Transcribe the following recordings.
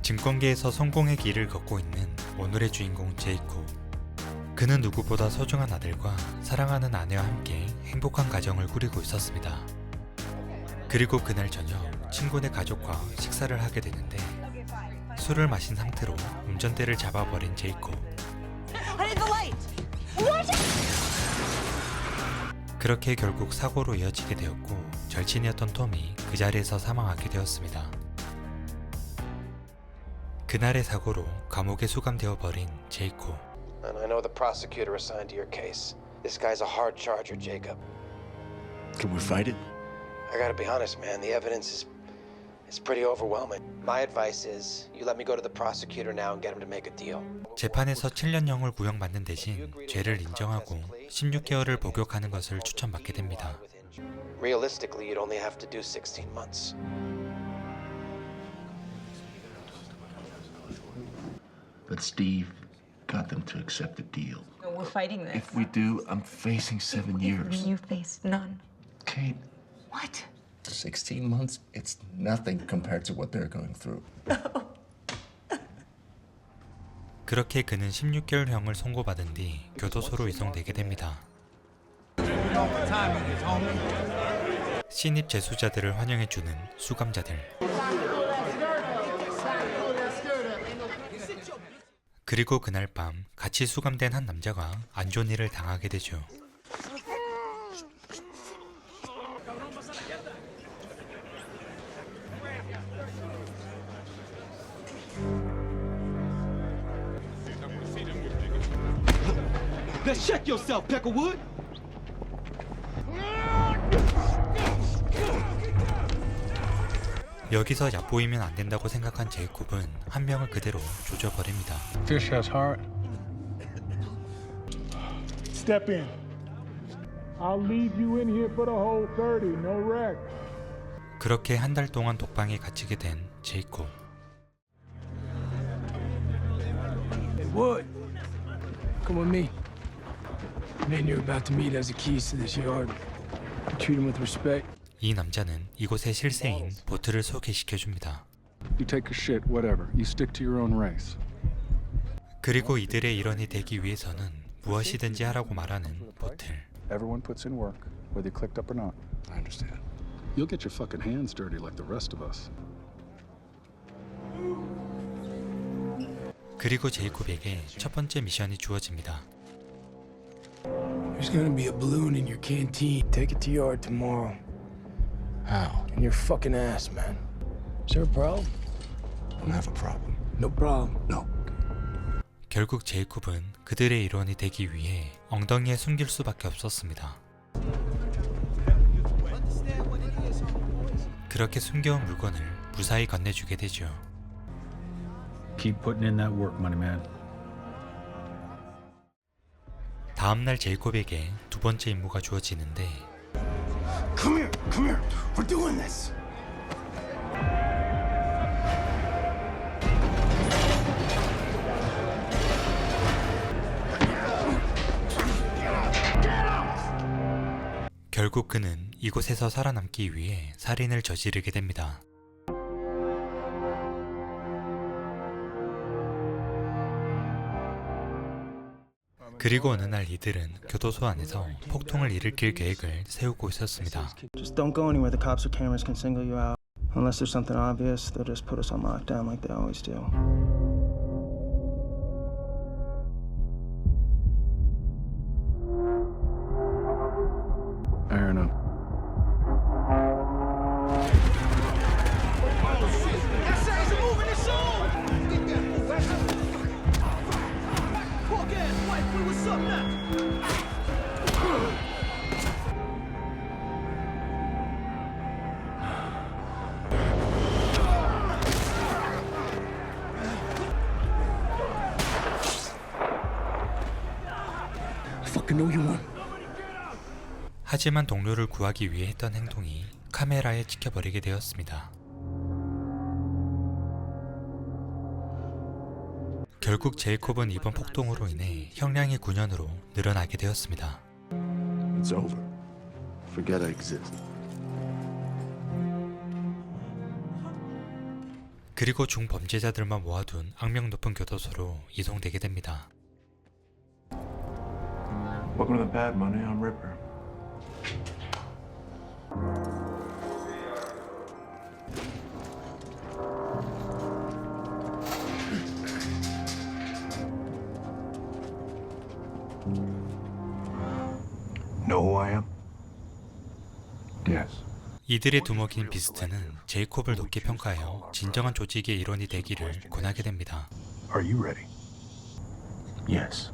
증권계에서 성공의 길을 걷고 있는 오늘의 주인공 제이콥. 그는 누구보다 소중한 아들과 사랑하는 아내와 함께 행복한 가정을 꾸리고 있었습니다. 그리고 그날 저녁 친구네 가족과 식사를 하게 되는데 술을 마신 상태로 운전대를 잡아버린 제이콥. 그렇게 결국 사고로 이어지게 되었고 절친이었던 톰이 그 자리에서 사망하게 되었습니다. 그날의 사고로 감옥에 수감되어 버린 제이콥. And I know the prosecutor assigned to your case. This guy's a hard charger, Jacob. Can we fight it? I gotta be honest, man. The evidence is pretty overwhelming. My advice is you let me go to the prosecutor now and get him to make a deal. 재판에서 7년형을 구형받는 대신 죄를 인정하고 16개월을 복역하는 것을 추천받게 됩니다. Realistically, you'd only have to do 16 months. But Steve got them to accept the deal. No, we're fighting this. If we do, I'm facing 7 years. You face none. Kate, What? 16 months, it's nothing compared to what they're going through. 그렇게 그는 16개월형을 선고받은 뒤 교도소로 이송되게 됩니다. 신입 재수자들을 환영해주는 수감자들. 그리고 그날 밤 같이 수감된 한 남자가 안 좋은 일을 당하게 되죠. Let's check yourself, Peckerwood. 여기서 얕보이면 안 된다고 생각한 제이콥은 한 명을 그대로 조져버립니다. Fish has heart. Step in. I'll leave you in here for the whole 30, no wreck. 그렇게 한 달 동안 독방에 갇히게 된 제이콥. Hey, Wood. Come with me. The man you're about to meet has the keys to this yard. Treat him with respect. 이 남자는 이곳의 실세인 보트를 소개시켜줍니다. You take a shit, whatever. You stick to your own race. 그리고 이들의 일원이 되기 위해서는 무엇이든지 하라고 말하는 보틀. Everyone puts in work, whether you clicked up or not. I understand. You'll get your fucking hands dirty like the rest of us. 그리고 제이콥에게 첫 번째 미션이 주어집니다. There's gonna be a balloon in your canteen. Take it to yard tomorrow. How? In your fucking ass, man. Is there a problem? Don't have a problem. No problem. No. 결국 제이콥은 그들의 일원이 되기 위해 엉덩이에 숨길 수밖에 없었습니다. 그렇게 숨겨온 물건을 무사히 건네주게 되죠. Keep putting in that work, money man. 다음날 제이콥에게 두 번째 임무가 주어지는데 Come here. We're doing this. 결국 그는 이곳에서 살아남기 위해 살인을 저지르게 됩니다. 그리고 어느 날 이들은 교도소 안에서 폭동을 일으킬 계획을 세우고 있었습니다. Just don't go anywhere the cops or cameras can single you out. Unless there's something obvious, they'll just put us on lockdown like they always do. Iron up. Fucking know you want. 하지만 동료를 구하기 위해 했던 행동이 카메라에 찍혀버리게 되었습니다. 결국 제이콥은 이번 폭동으로 인해 형량이 9년으로 늘어나게 되었습니다. It's over. Forget I exist. 그리고 중범죄자들만 모아둔 악명 높은 교도소로 이송되게 됩니다. Welcome to the Bad Money. I'm Ripper. Know who I am? Yes. 이들의 두목인 비스트는 제이콥을 높게 평가하여 진정한 조직의 일원이 되기를 권하게 됩니다. Are you ready? Yes.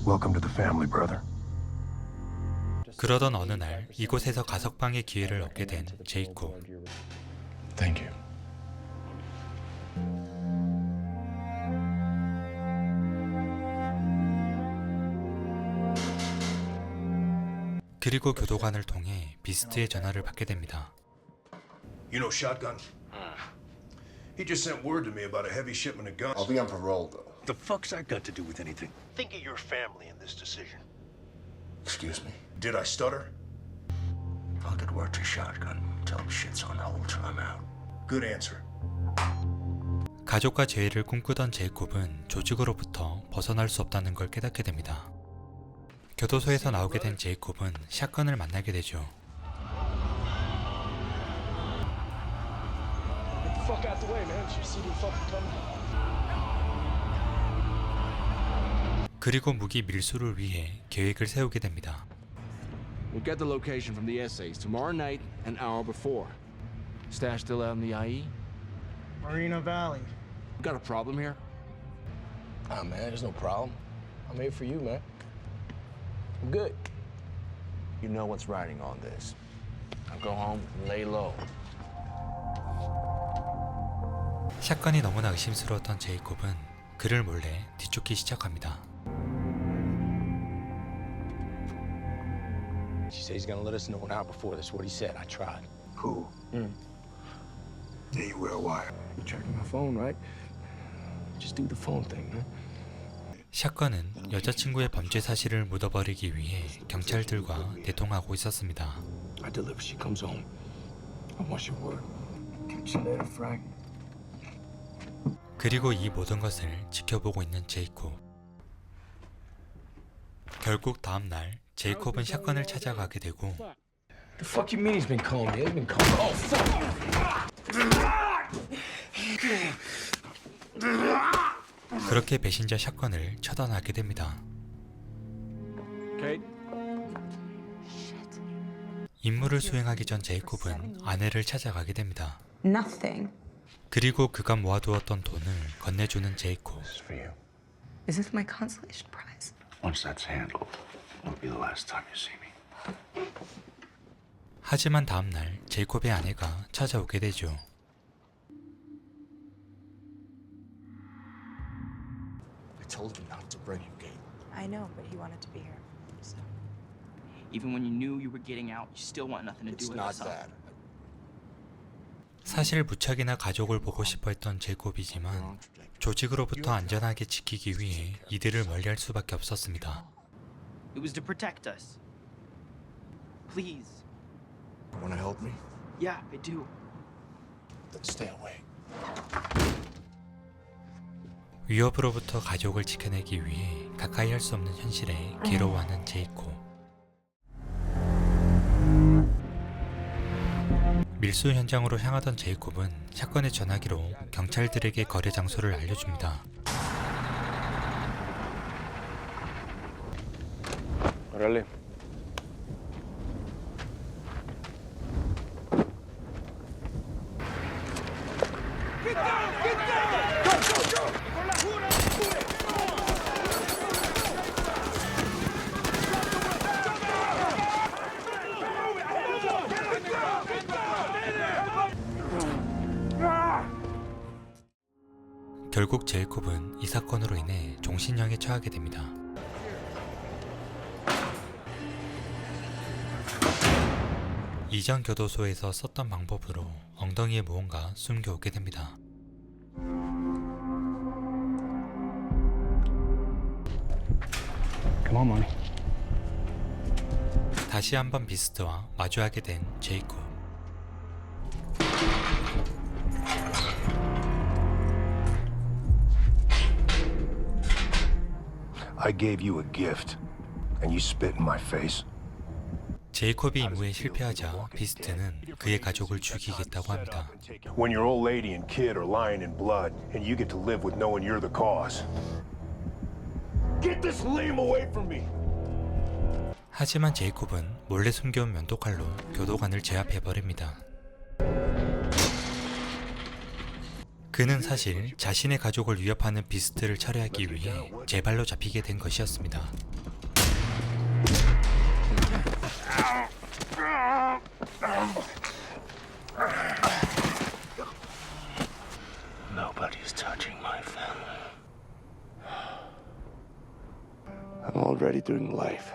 Welcome to the family, brother. 그러던 어느 날 이곳에서 가석방의 기회를 얻게 된 제이콥. Thank you. 그리고 교도관을 통해 비스트의 전화를 받게 됩니다. You know Shotgun? He just sent word to me about a heavy shipment of guns. I'll be on parole, though. The fuck's that got to do with anything? Think of your family in this decision. Excuse me. Did I stutter? I'll get word to Shotgun. Tell him shit's on hold till I'm out. Good answer. 가족과 재회를 꿈꾸던 제이콥은 조직으로부터 벗어날 수 없다는 걸 깨닫게 됩니다. 교도소에서 나오게 된 제이콥은 샷건을 만나게 되죠. Fuck out the way, man. You see me fucking coming? 그리고 무기 밀수를 위해 계획을 세우게 됩니다. We'll get the location from the essays tomorrow night, an hour before. Stash still out in the IE? Marina Valley. Got a problem here? Ah, man, there's no problem. I'm here for you, man. I'm good. You know what's riding on this. Now go home and lay low. 샷건이 너무나 의심스러웠던 제이콥은 그를 몰래 뒤쫓기 시작합니다. She said he's gonna let us know an hour before. That's what he said. I tried. Who? Yeah, you wear a wire. You're checking my phone, right? Just do the phone thing, man. 샷건은 여자친구의 범죄 사실을 묻어버리기 위해 경찰들과 대통하고 있었습니다. I deliver. She comes home. I want your word. Catch you later, Frank. 그리고 이 모든 것을 지켜보고 있는 제이콥. 결국 다음 날 제이콥은 샷건을 찾아가게 되고 The fuck you mean he's been calling me? He's been calling. Oh fuck! 그렇게 배신자 샷건을 처단하게 됩니다. Kate? 임무를 수행하기 전 제이콥은 아내를 찾아가게 됩니다. Nothing. 그리고 그가 모아두었던 돈을 건네주는 제이콥. This is for you. Is this my consolation prize? Once that's handled, it'll be the last time you see me. 하지만 다음날 제이콥의 아내가 찾아오게 되죠. I told you not to bring him, Kate. I know, but he wanted to be here. So. Even when you knew you were getting out, you still want nothing to do It's with not us. that. 사실 무척이나 가족을 보고 싶어 했던 제이콥이지만 조직으로부터 안전하게 지키기 위해 이들을 멀리할 수밖에 없었습니다. It was to protect us. Please. Want to help me? Yeah, I do. Then stay away. 위협으로부터 가족을 지켜내기 위해 가까이 할 수 없는 현실에 괴로워하는 제이콥. 밀수 현장으로 향하던 제이콥은 샷건의 전화기로 경찰들에게 거래 장소를 알려줍니다. Órale. 결국 제이콥은 이 사건으로 인해 종신형에 처하게 됩니다. 이전 교도소에서 썼던 방법으로 엉덩이에 무언가 숨겨오게 됩니다. Come on, money. 다시 한번 비스트와 마주하게 된 제이콥. I gave you a gift, and you spit in my face. 제이콥이 임무에 실패하자 비스트는 그의 가족을 죽이겠다고 합니다. When your old lady and kid are lying in blood, and you get to live with knowing you're the cause. Get this lame away from me! 하지만 제이콥은 몰래 숨겨온 면도칼로 교도관을 제압해버립니다. 그는 사실 자신의 가족을 위협하는 비스트를 처리하기 위해 제 발로 잡히게 된 것이었습니다. Nobody's touching my family. I'm already doing life,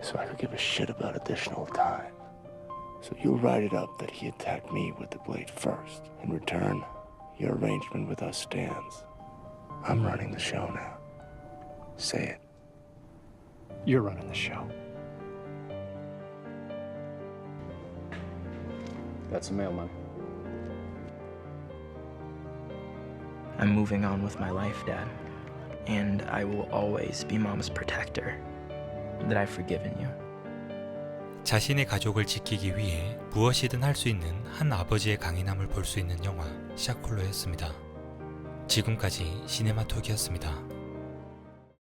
so I could give a shit about additional time. So you'll write it up that he attacked me with the blade first. In return, your arrangement with us stands. I'm running the show now. Say it. You're running the show. That's the mail, man. I'm moving on with my life, Dad. And I will always be Mom's protector. That I've forgiven you. 자신의 가족을 지키기 위해 무엇이든 할 수 있는 한 아버지의 강인함을 볼 수 있는 영화 샤콜로였습니다. 지금까지 시네마톡이었습니다.